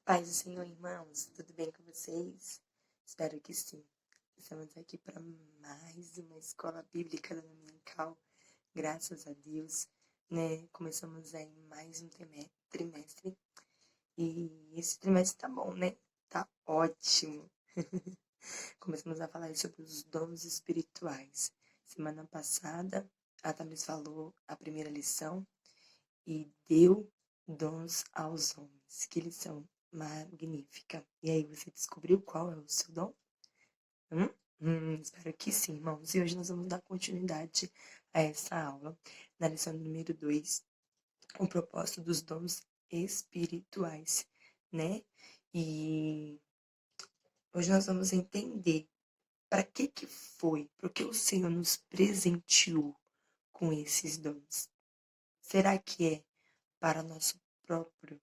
Paz do Senhor, irmãos, tudo bem com vocês? Espero que sim. Estamos aqui para mais uma escola bíblica da dominical, graças a Deus, né? Começamos aí mais um trimestre e esse trimestre tá bom, né? Tá ótimo. Começamos a falar sobre os dons espirituais. Semana passada, a Thames falou a primeira lição e deu dons aos homens. Que lição magnífica. E aí, você descobriu qual é o seu dom? Espero que sim, irmãos. E hoje nós vamos dar continuidade a essa aula. Na lição número 2, o propósito dos dons espirituais, né? E hoje nós vamos entender para que foi, porque o Senhor nos presenteou com esses dons. Será que é para nosso próprio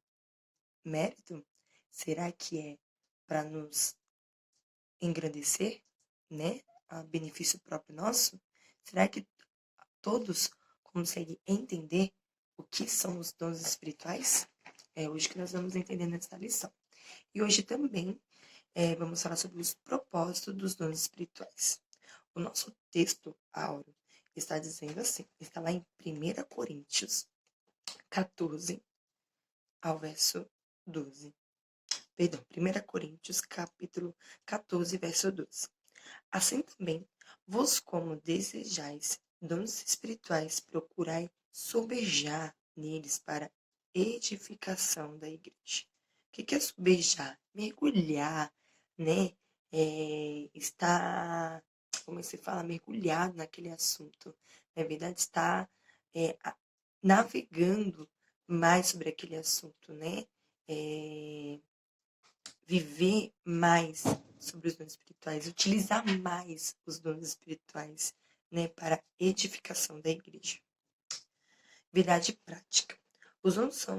mérito? Será que é para nos engrandecer, né? A benefício próprio nosso? Será que todos conseguem entender o que são os dons espirituais? É hoje que nós vamos entender nessa lição. E hoje também vamos falar sobre os propósitos dos dons espirituais. O nosso texto áureo está dizendo assim, está lá em 1 Coríntios 14, ao verso 12. Perdão, 1 Coríntios, capítulo 14, verso 12. Assim também, vós como desejais dons espirituais, procurai sobejar neles para edificação da igreja. O que é sobejar? Mergulhar, né? Estar, como se fala, mergulhado naquele assunto. Na verdade, estar navegando mais sobre aquele assunto, né? Viver mais sobre os dons espirituais, utilizar mais os dons espirituais, né, para a edificação da igreja. Verdade prática. Os dons são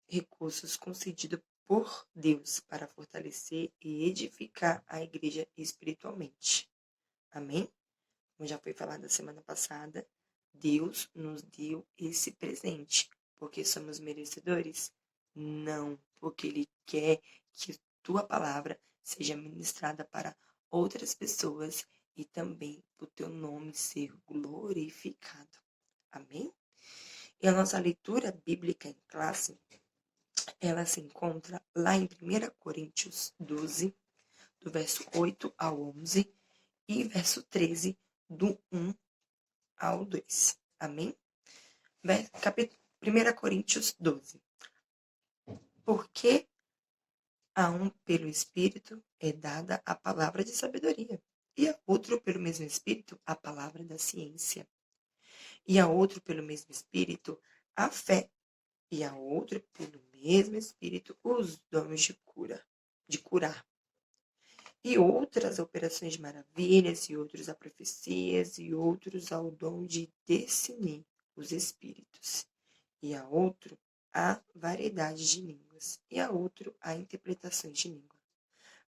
recursos concedidos por Deus para fortalecer e edificar a igreja espiritualmente. Amém? Como já foi falado na semana passada, Deus nos deu esse presente porque somos merecedores? Não, porque Ele quer que tua palavra seja ministrada para outras pessoas e também o teu nome ser glorificado. Amém? E a nossa leitura bíblica em classe, ela se encontra lá em 1 Coríntios 12, do verso 8 ao 11 e verso 13, do 1 ao 2. Amém? 1 Coríntios 12. Porque a um pelo Espírito é dada a palavra de sabedoria, e a outro pelo mesmo Espírito a palavra da ciência, e a outro pelo mesmo Espírito a fé, e a outro pelo mesmo Espírito os dons de curar, e outras operações de maravilhas, e outros a profecias, e outros ao dom de discernir os espíritos, e a outro a variedade de línguas, e a outro a interpretações de língua.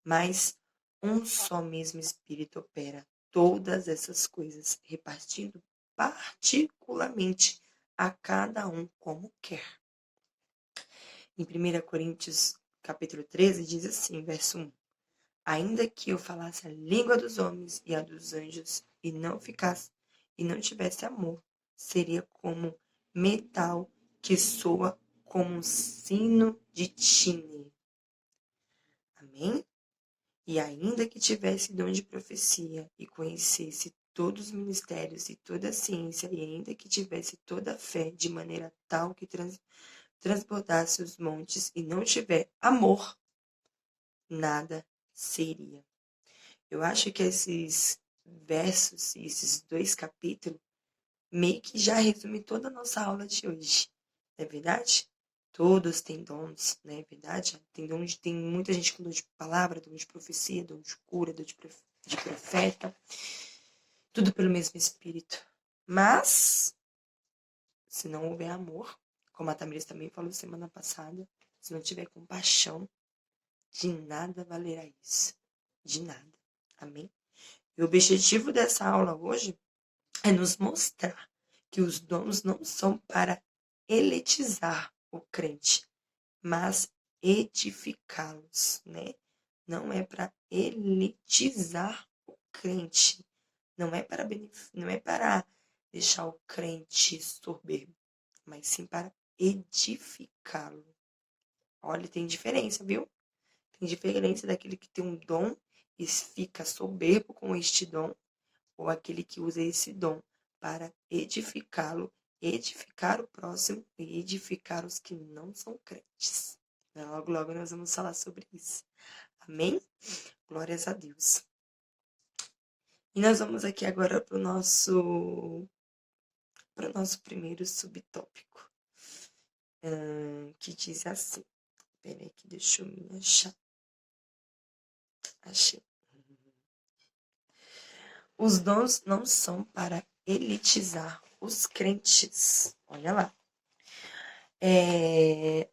Mas um só mesmo Espírito opera todas essas coisas, repartindo particularmente a cada um como quer. Em 1 Coríntios, capítulo 13, diz assim, verso 1. Ainda que eu falasse a língua dos homens e a dos anjos, e não tivesse amor, seria como metal que soa como um sino de tine. Amém? E ainda que tivesse dom de profecia e conhecesse todos os ministérios e toda a ciência, e ainda que tivesse toda a fé de maneira tal que transbordasse os montes e não tiver amor, nada seria. Eu acho que esses versos, esses 2 capítulos, meio que já resume toda a nossa aula de hoje. Não é verdade? Todos têm dons, não é verdade? Tem muita gente com dom de palavra, dom de profecia, dom de cura, dom de profeta. Tudo pelo mesmo Espírito. Mas, se não houver amor, como a Tamiris também falou semana passada, se não tiver compaixão, de nada valerá isso. De nada. Amém? E o objetivo dessa aula hoje é nos mostrar que os dons não são para elitizar o crente, mas edificá-los, né? Não é para elitizar o crente, não é para deixar o crente soberbo, mas sim para edificá-lo. Olha, tem diferença, viu? Tem diferença daquele que tem um dom e fica soberbo com este dom, ou aquele que usa esse dom para edificá-lo, edificar o próximo e edificar os que não são crentes. Logo, logo nós vamos falar sobre isso. Amém? Glórias a Deus. E nós vamos aqui agora para o nosso primeiro subtópico, que diz assim. Peraí que deixa eu me achar. Achei. Os dons não são para elitizar os crentes. Olha lá.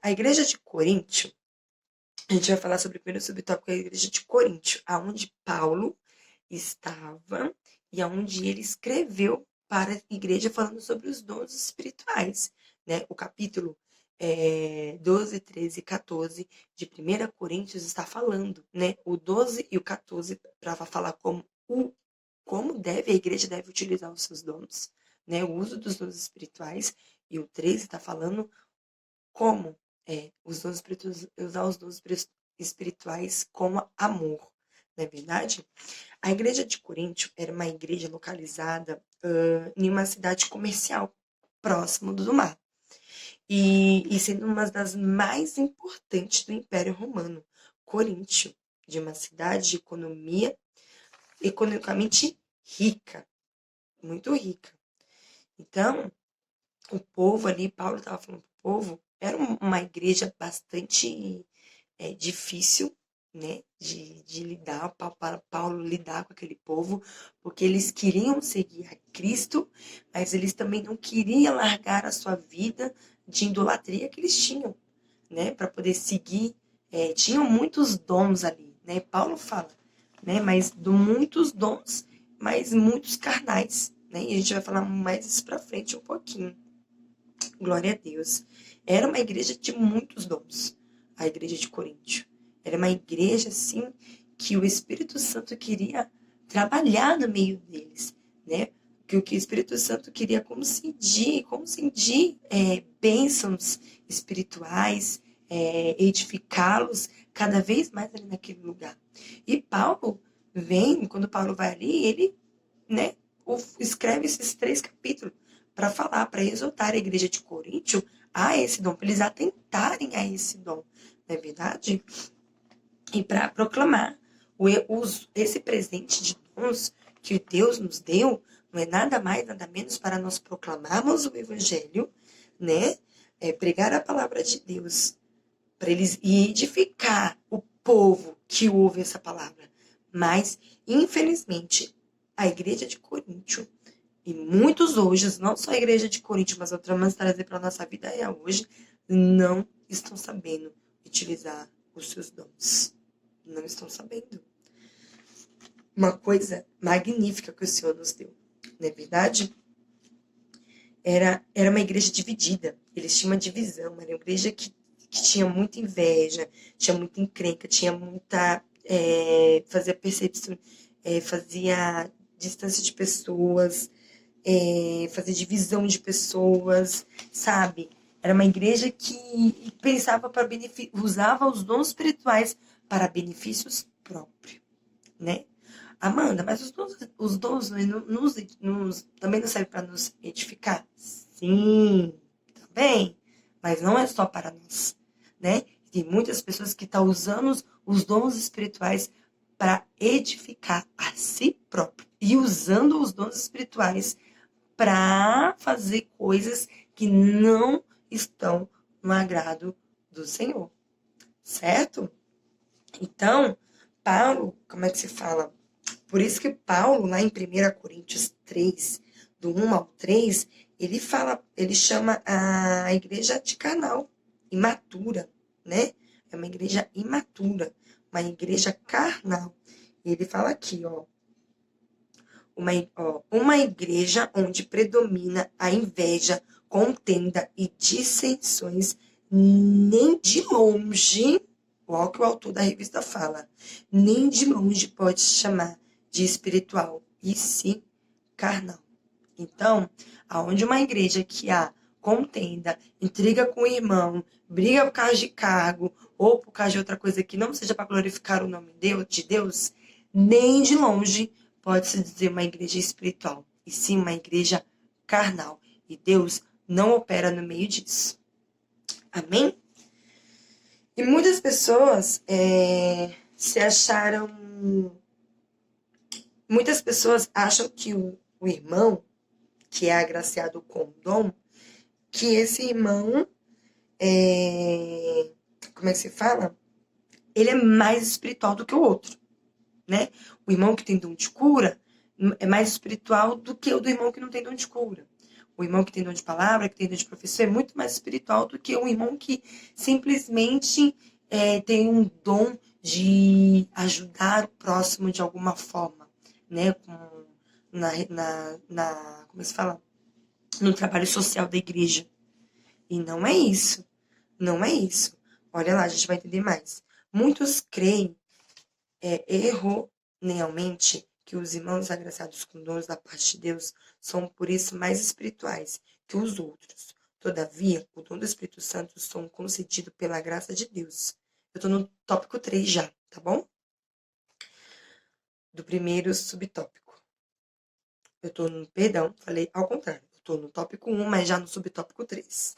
A igreja de Coríntio, a gente vai falar sobre o primeiro subtópico, a igreja de Coríntio, aonde Paulo estava e aonde ele escreveu para a igreja falando sobre os dons espirituais, né? O capítulo 12, 13 e 14 de 1 Coríntios está falando, né? O 12 e o 14 para falar como a igreja deve utilizar os seus dons, né? O uso dos dons espirituais, e o 13 está falando como os dons espirituais, usar os dons espirituais como amor, não é verdade? A igreja de Coríntio era uma igreja localizada em uma cidade comercial, próximo do mar, e sendo uma das mais importantes do Império Romano. Coríntio, de uma cidade de economicamente rica, muito rica. Então, o povo ali, Paulo estava falando para o povo, era uma igreja bastante difícil, né, de lidar, para Paulo lidar com aquele povo, porque eles queriam seguir a Cristo, mas eles também não queriam largar a sua vida de idolatria que eles tinham, né, para poder seguir. Tinham muitos dons ali, né, Paulo fala, né, mas muitos dons, mas muitos carnais, né, e a gente vai falar mais isso para frente um pouquinho. Glória a Deus. Era uma igreja de muitos dons, a igreja de Coríntio. Era uma igreja, assim, que o Espírito Santo queria trabalhar no meio deles, né? Que o Espírito Santo queria concedir bênçãos espirituais, edificá-los cada vez mais ali naquele lugar. E Paulo quando Paulo vai ali, ele, né, escreve esses 3 capítulos para falar, para exortar a igreja de Coríntio a esse dom, para eles atentarem a esse dom, não é verdade? E para proclamar esse presente de dons que Deus nos deu, não é nada mais, nada menos para nós proclamarmos o evangelho, né? Pregar a palavra de Deus, para eles edificar o povo que ouve essa palavra. Mas, infelizmente, a igreja de Coríntio, e muitos hoje, não só a igreja de Coríntio, mas outra vamos trazer para a nossa vida real hoje, não estão sabendo utilizar os seus dons. Não estão sabendo. Uma coisa magnífica que o Senhor nos deu, não é verdade? Era uma igreja dividida. Eles tinham uma divisão. Era uma igreja que tinha muita inveja, tinha muita encrenca, tinha muita... fazia percepção, fazia distância de pessoas, fazer divisão de pessoas, sabe? Era uma igreja que pensava usava os dons espirituais para benefícios próprios, né? Amanda, mas os dons também não servem para nos edificar? Sim, também, mas não é só para nós, né? Tem muitas pessoas que estão usando os dons espirituais para edificar a si próprio e usando os dons espirituais para fazer coisas que não estão no agrado do Senhor, certo? Então, Paulo, como é que se fala? Por isso que Paulo, lá em 1 Coríntios 3, do 1 ao 3, ele chama a igreja de carnal, imatura, né? É uma igreja imatura, uma igreja carnal. E ele fala aqui, uma igreja onde predomina a inveja, contenda e dissensões, nem de longe Olha o que o autor da revista fala. Nem de longe pode se chamar de espiritual, e sim carnal. Então, aonde uma igreja que há contenda, intriga com o irmão, briga por causa de cargo ou por causa de outra coisa que não seja para glorificar o nome de Deus, nem de longe pode se dizer uma igreja espiritual, e sim uma igreja carnal. E Deus não opera no meio disso. Amém? E muitas pessoas se acharam. Muitas pessoas acham que o irmão que é agraciado com dom, que esse irmão como é que se fala? Ele é mais espiritual do que o outro, né? O irmão que tem dom de cura é mais espiritual do que o do irmão que não tem dom de cura. O irmão que tem dom de palavra, que tem dom de professor, é muito mais espiritual do que o irmão que simplesmente tem um dom de ajudar o próximo de alguma forma, né? Como se fala? No trabalho social da igreja. E não é isso. Não é isso. Olha lá, a gente vai entender mais. Muitos creem erroneamente que os irmãos agraciados com dons da parte de Deus são, por isso, mais espirituais que os outros. Todavia, o dom do Espírito Santo são concedido pela graça de Deus. Eu estou no tópico 3 já, tá bom? Do primeiro subtópico. Perdão, falei ao contrário. Eu estou no tópico 1, mas já no subtópico 3.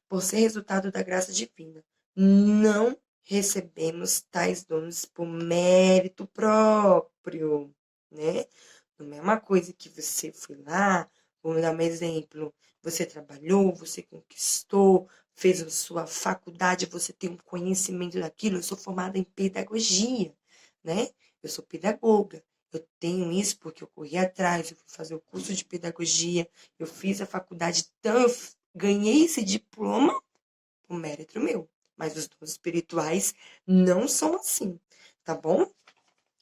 Por ser resultado da graça divina, não recebemos tais dons por mérito próprio, né? Não é uma coisa que você foi lá, vamos dar um exemplo, você trabalhou, você conquistou, fez a sua faculdade, você tem um conhecimento daquilo. Eu sou formada em pedagogia, né? Eu sou pedagoga. Eu tenho isso porque eu corri atrás, eu fui fazer o curso de pedagogia, eu fiz a faculdade, então eu ganhei esse diploma por mérito meu. Mas os dons espirituais não são assim, tá bom?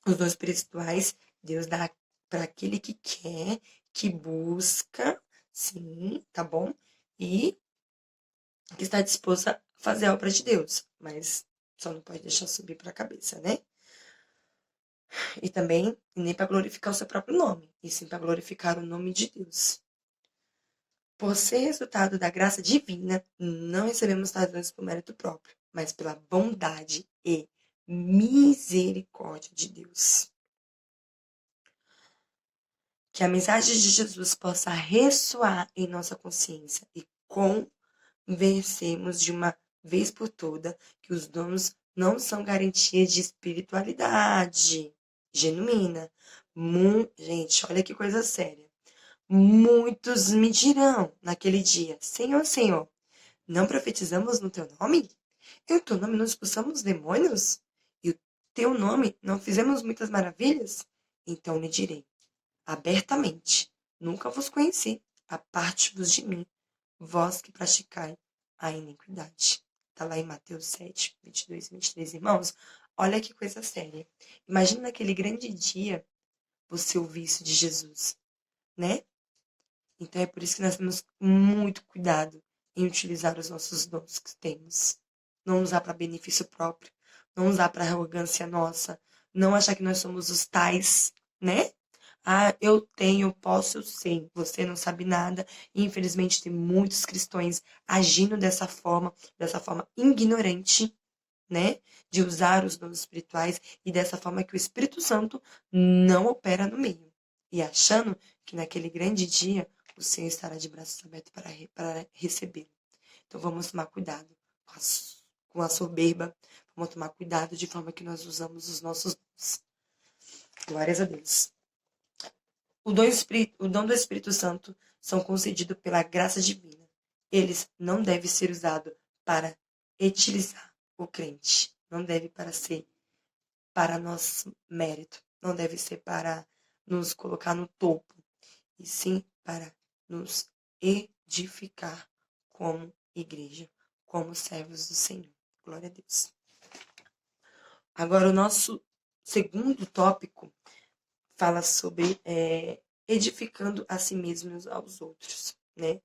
Os dons espirituais, Deus dá para aquele que quer, que busca, sim, tá bom? E que está disposto a fazer a obra de Deus. Mas só não pode deixar subir para a cabeça, né? E também nem para glorificar o seu próprio nome, e sim para glorificar o nome de Deus. Por ser resultado da graça divina, não recebemos tais dons por mérito próprio, mas pela bondade e misericórdia de Deus. Que a mensagem de Jesus possa ressoar em nossa consciência e convencemos de uma vez por toda que os dons não são garantia de espiritualidade genuína. Gente, olha que coisa séria. Muitos me dirão naquele dia: Senhor, Senhor, não profetizamos no teu nome? Em teu nome não expulsamos demônios? E o teu nome não fizemos muitas maravilhas? Então lhe direi abertamente: nunca vos conheci, aparte-vos de mim, vós que praticai a iniquidade. Está lá em Mateus 7, 22 e 23. Irmãos, olha que coisa séria. Imagina naquele grande dia você ouvir isso de Jesus, né? Então é por isso que nós temos muito cuidado em utilizar os nossos dons que temos. Não usar para benefício próprio, não usar para arrogância nossa, não achar que nós somos os tais, né? Ah, eu tenho, posso, eu sei. Você não sabe nada. E, infelizmente, tem muitos cristãos agindo dessa forma ignorante, né? De usar os dons espirituais e dessa forma que o Espírito Santo não opera no meio. E achando que naquele grande dia o Senhor estará de braços abertos para recebê-lo. Então vamos tomar cuidado com a soberba, vamos tomar cuidado de forma que nós usamos os nossos dons. Glórias a Deus. O dom do Espírito Santo são concedidos pela graça divina. Eles não devem ser usados para utilizar o crente. Não deve para ser para nosso mérito. Não deve ser para nos colocar no topo. E sim para nos edificar como igreja, como servos do Senhor. Glória a Deus. Agora, o nosso segundo tópico fala sobre edificando a si mesmos aos outros, né?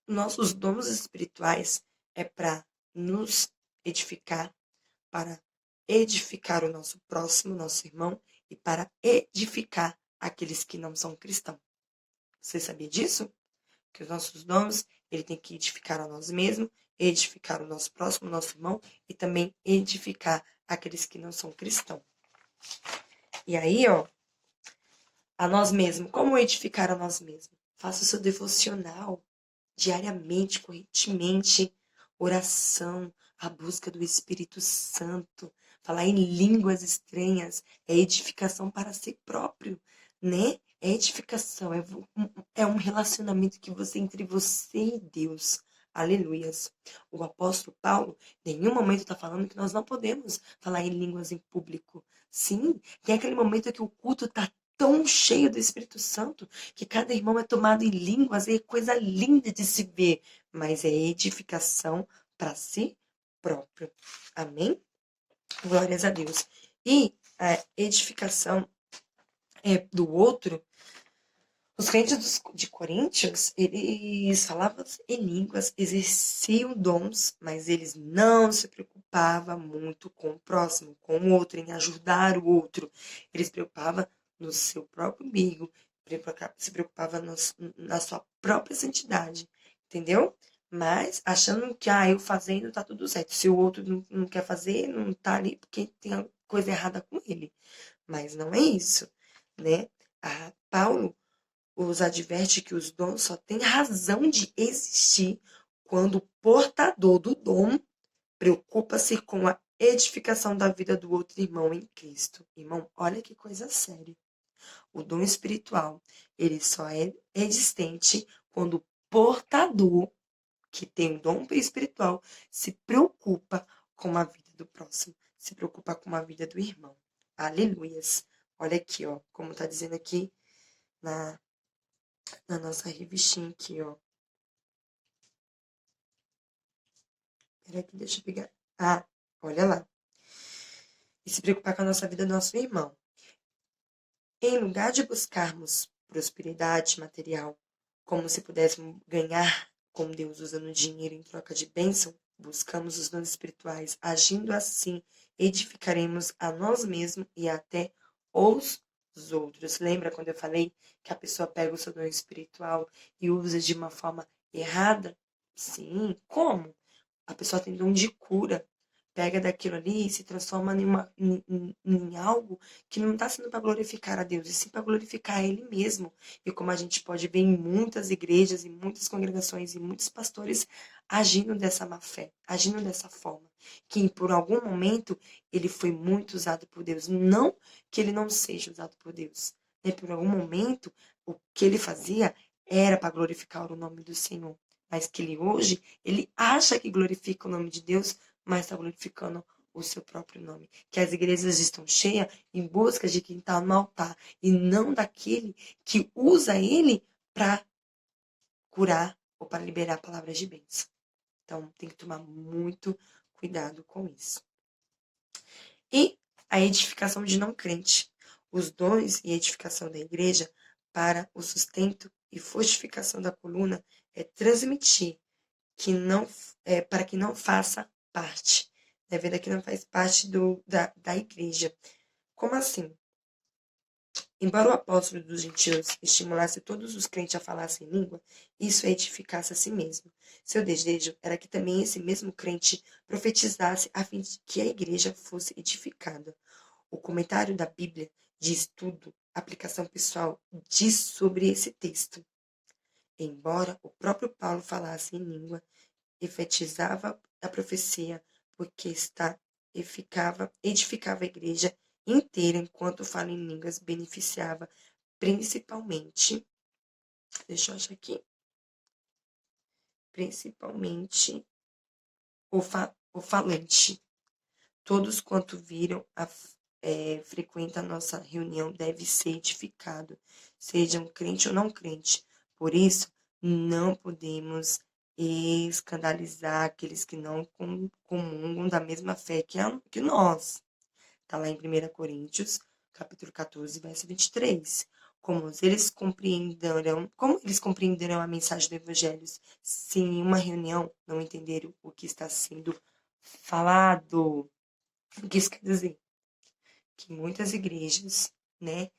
Nossos dons espirituais é para nos edificar, para edificar o nosso próximo, nosso irmão, e para edificar aqueles que não são cristãos. Você sabia disso? Que os nossos dons, ele tem que edificar a nós mesmos, edificar o nosso próximo, nosso irmão, e também edificar aqueles que não são cristãos. E aí, ó, a nós mesmos. Como edificar a nós mesmos? Faça o seu devocional diariamente, correntemente, oração, a busca do Espírito Santo, falar em línguas estranhas, é edificação para si próprio, né? É edificação, é um relacionamento que você entre você e Deus. Aleluias. O apóstolo Paulo, em nenhum momento está falando que nós não podemos falar em línguas em público. Sim, tem aquele momento que o culto está tão cheio do Espírito Santo que cada irmão é tomado em línguas, é coisa linda de se ver, mas é edificação para si próprio. Amém? Glórias a Deus. E a edificação do outro, os crentes de Coríntios, eles falavam em línguas, exerciam dons, mas eles não se preocupavam muito com o próximo, com o outro, em ajudar o outro. Eles se preocupavam no seu próprio umbigo, se preocupava na sua própria santidade, entendeu? Mas achando que eu fazendo tá tudo certo. Se o outro não quer fazer, não tá ali porque tem coisa errada com ele. Mas não é isso, né? Paulo os adverte que os dons só têm razão de existir quando o portador do dom preocupa-se com a edificação da vida do outro irmão em Cristo. Irmão, olha que coisa séria. O dom espiritual, ele só é existente quando o portador, que tem o dom espiritual, se preocupa com a vida do próximo, se preocupa com a vida do irmão. Aleluias. Olha aqui, ó, como tá dizendo aqui na nossa revistinha aqui, ó. Peraí que deixa eu pegar. Olha lá. E se preocupar com a nossa vida do nosso irmão. Em lugar de buscarmos prosperidade material, como se pudéssemos ganhar com Deus usando dinheiro em troca de bênção, buscamos os dons espirituais. Agindo assim, edificaremos a nós mesmos e até os outros. Lembra quando eu falei que a pessoa pega o seu dom espiritual e usa de uma forma errada? Sim, como? A pessoa tem dom de cura, pega daquilo ali e se transforma em algo que não está sendo para glorificar a Deus, e sim para glorificar a Ele mesmo. E como a gente pode ver em muitas igrejas, em muitas congregações, e muitos pastores agindo dessa má fé, agindo dessa forma, que por algum momento ele foi muito usado por Deus. Não que ele não seja usado por Deus, né? Por algum momento, o que ele fazia era para glorificar o nome do Senhor. Mas que ele acha que glorifica o nome de Deus, mas está glorificando o seu próprio nome. Que as igrejas estão cheias em busca de quem está no altar e não daquele que usa ele para curar ou para liberar palavras de bênção. Então, tem que tomar muito cuidado com isso. E a edificação de não crente. Os dons e edificação da igreja para o sustento e fortificação da coluna é transmitir que não, para que não faça parte, da vida que não faz parte da igreja. Como assim? Embora o apóstolo dos gentios estimulasse todos os crentes a falarem em língua, isso edificasse a si mesmo. Seu desejo era que também esse mesmo crente profetizasse a fim de que a igreja fosse edificada. O comentário da Bíblia de estudo, aplicação pessoal, diz sobre esse texto. Embora o próprio Paulo falasse em língua, efetizava a profecia, porque edificava a igreja inteira, enquanto fala em línguas, beneficiava principalmente, deixa eu achar aqui, principalmente o falante. Todos quanto viram frequenta a nossa reunião deve ser edificado, sejam crente ou não crente. Por isso, não podemos escandalizar aqueles que não comungam da mesma fé que nós. Está lá em 1 Coríntios, capítulo 14, verso 23. Como eles compreenderão a mensagem do Evangelho se em uma reunião não entenderem o que está sendo falado. O que isso quer dizer? Que muitas igrejas, né,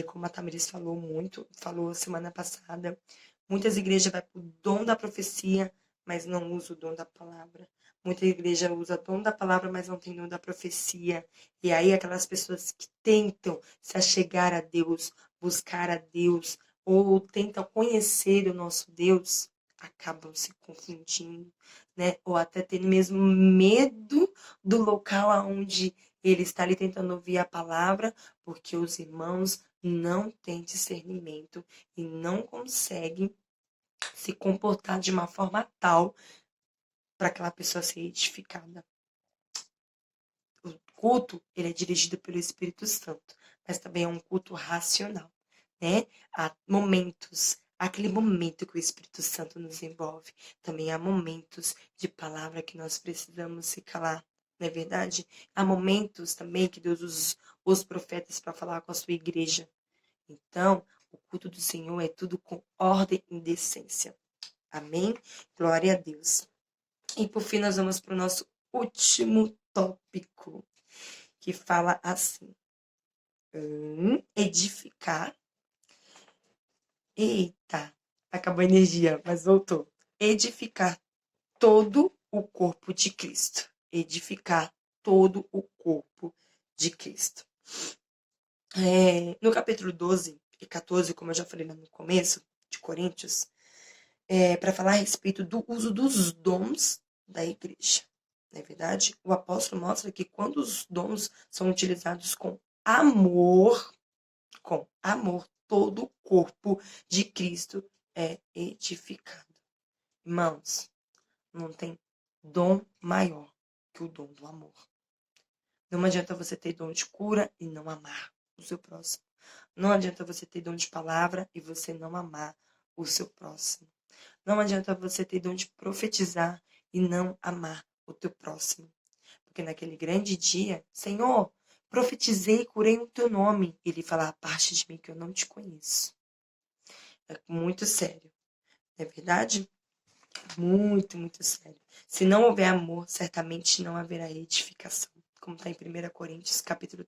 como a Tamiris falou semana passada, muitas igrejas vai pro dom da profecia, mas não usa o dom da palavra. Muita igreja usa o dom da palavra, mas não tem dom da profecia. E aí aquelas pessoas que tentam se achegar a Deus, buscar a Deus, ou tentam conhecer o nosso Deus, acabam se confundindo, né? Ou até tendo mesmo medo do local aonde ele está ali tentando ouvir a palavra, porque os irmãos não têm discernimento e não conseguem se comportar de uma forma tal para aquela pessoa ser edificada. O culto, ele é dirigido pelo Espírito Santo, mas também é um culto racional, né? Há momentos, aquele momento que o Espírito Santo nos envolve. Também há momentos de palavra que nós precisamos se calar, não é verdade? Há momentos também que Deus usa os profetas para falar com a sua igreja. Então, o culto do Senhor é tudo com ordem e decência. Amém? Glória a Deus. E por fim, nós vamos para o nosso último tópico, que fala assim: edificar. Eita, acabou a energia, mas voltou. Edificar todo o corpo de Cristo. Edificar todo o corpo de Cristo. No capítulo 12 e 14, como eu já falei no começo, de Coríntios, para falar a respeito do uso dos dons da igreja. Não é verdade? O apóstolo mostra que quando os dons são utilizados com amor, todo o corpo de Cristo é edificado. Irmãos, não tem dom maior que o dom do amor. Não adianta você ter dom de cura e não amar o seu próximo. Não adianta você ter dom de palavra e você não amar o seu próximo. Não adianta você ter dom de profetizar e não amar o teu próximo. Porque naquele grande dia, Senhor, profetizei e curei o teu nome. Ele fala, a parte de mim que eu não te conheço. É muito sério. Não é verdade? Muito, muito sério. Se não houver amor, certamente não haverá edificação. Como está em 1 Coríntios, capítulo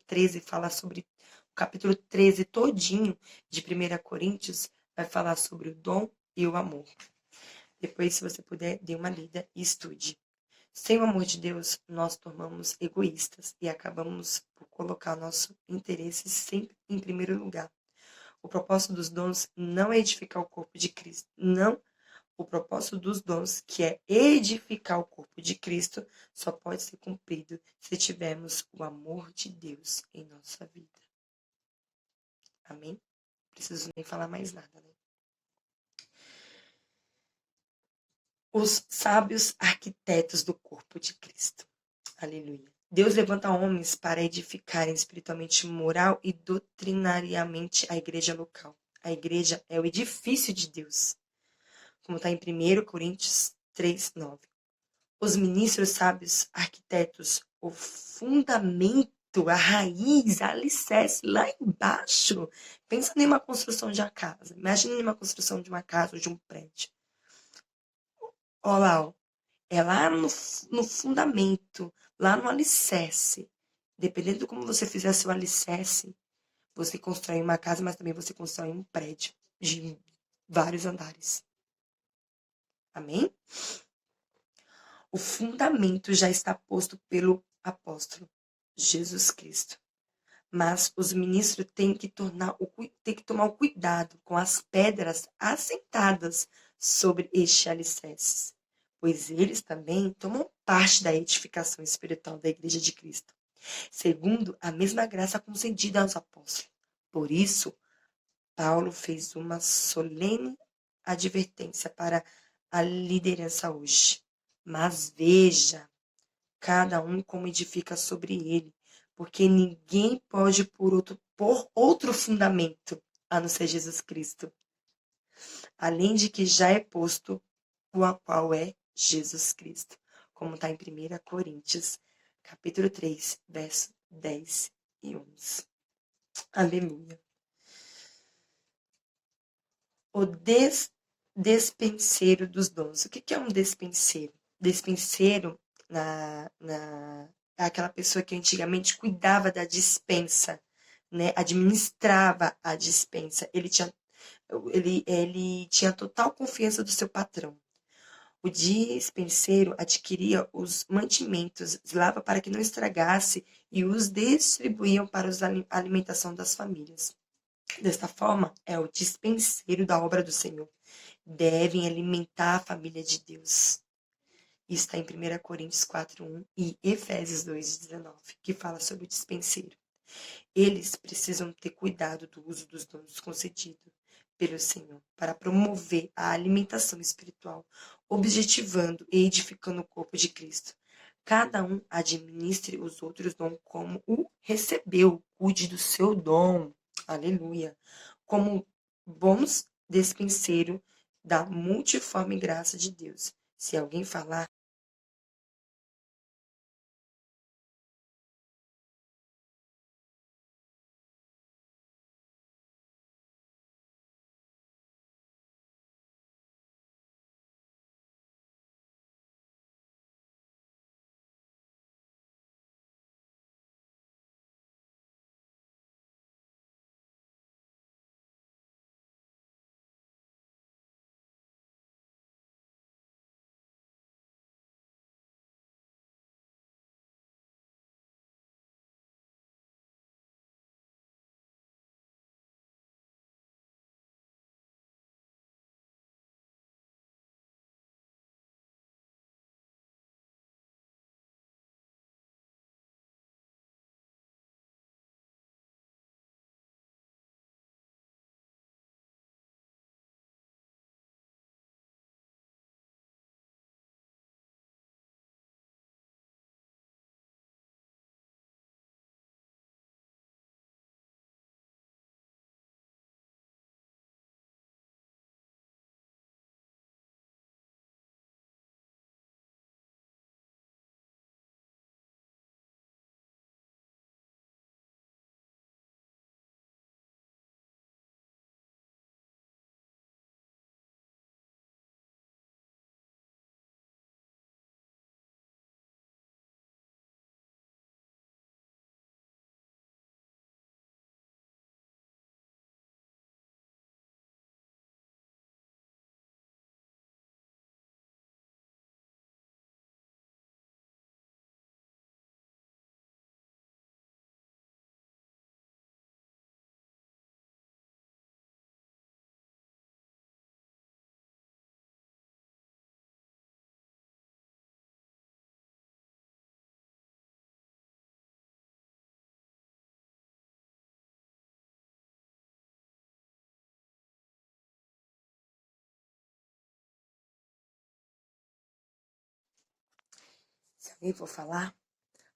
13, fala sobre... O capítulo 13 todinho de 1 Coríntios vai falar sobre o dom e o amor. Depois, se você puder, dê uma lida e estude. Sem o amor de Deus, nós tornamos egoístas e acabamos por colocar nosso interesse sempre em primeiro lugar. O propósito dos dons não é edificar o corpo de Cristo. Não. O propósito dos dons, que é edificar o corpo de Cristo, só pode ser cumprido se tivermos o amor de Deus em nossa vida. Amém? Não preciso nem falar mais nada, né? Os sábios arquitetos do corpo de Cristo. Aleluia. Deus levanta homens para edificarem espiritualmente, moral e doutrinariamente a igreja local. A igreja é o edifício de Deus, como está em 1 Coríntios 3:9. Os ministros sábios, arquitetos, o fundamento, a raiz, a alicerce, lá embaixo. Pensa em uma construção de uma casa. Imagina uma construção de uma casa ou de um prédio. Olha lá, ó. É lá no fundamento, lá no alicerce. Dependendo de como você fizer seu alicerce, você constrói uma casa, mas também você constrói um prédio de vários andares. Amém? O fundamento já está posto pelo apóstolo Jesus Cristo. Mas os ministros têm que tomar o cuidado com as pedras assentadas sobre este alicerce, pois eles também tomam parte da edificação espiritual da Igreja de Cristo, segundo a mesma graça concedida aos apóstolos. Por isso, Paulo fez uma solene advertência para a liderança hoje. Mas veja, cada um como edifica sobre ele, porque ninguém pode pôr outro fundamento a não ser Jesus Cristo, além de que já é posto o qual é Jesus Cristo, como está em 1 Coríntios, capítulo 3, verso 10 e 11. Aleluia. O despenseiro dos dons. O que é um despenseiro? despenseiro é aquela pessoa que antigamente cuidava da despensa, né? Administrava a despensa. Ele tinha total confiança do seu patrão. O despenseiro adquiria os mantimentos, zelava para que não estragasse e os distribuíam para a alimentação das famílias. Desta forma, é o dispenseiro da obra do Senhor. Devem alimentar a família de Deus. Isso está em 1 Coríntios 4:1 e Efésios 2:19, que fala sobre o dispenseiro. Eles precisam ter cuidado do uso dos dons concedidos pelo Senhor para promover a alimentação espiritual, objetivando e edificando o corpo de Cristo. Cada um administre os outros dons como o recebeu, cuide do seu dom. Aleluia. Como bons despenseiros da multiforme graça de Deus. Se alguém falar, se alguém for falar,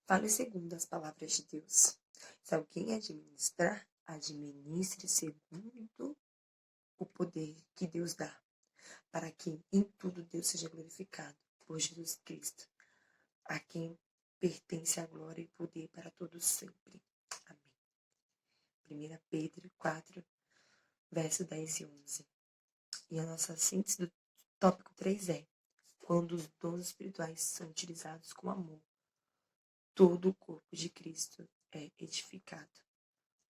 fale segundo as palavras de Deus. Se alguém administrar, administre segundo o poder que Deus dá, para que em tudo Deus seja glorificado por Jesus Cristo, a quem pertence a glória e poder para todos sempre. Amém. 1 Pedro 4, verso 10 e 11. E a nossa síntese do tópico 3 é: quando os dons espirituais são utilizados com amor, todo o corpo de Cristo é edificado.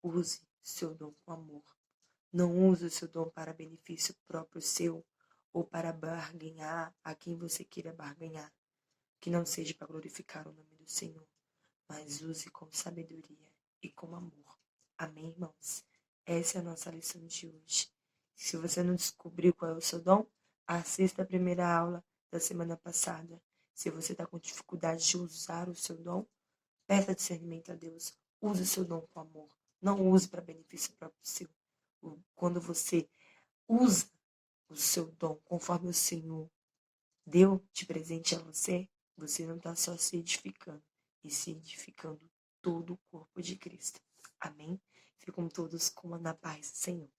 Use seu dom com amor. Não use o seu dom para benefício próprio seu ou para barganhar a quem você queira barganhar. Que não seja para glorificar o nome do Senhor, mas use com sabedoria e com amor. Amém, irmãos? Essa é a nossa lição de hoje. Se você não descobriu qual é o seu dom, assista a primeira aula da semana passada. Se você está com dificuldade de usar o seu dom, peça discernimento a Deus. Use o seu dom com amor. Não use para benefício próprio seu. Quando você usa o seu dom conforme o Senhor deu de presente a você, você não está só se edificando, e se edificando todo o corpo de Cristo. Amém? Ficam todos com na paz, Senhor.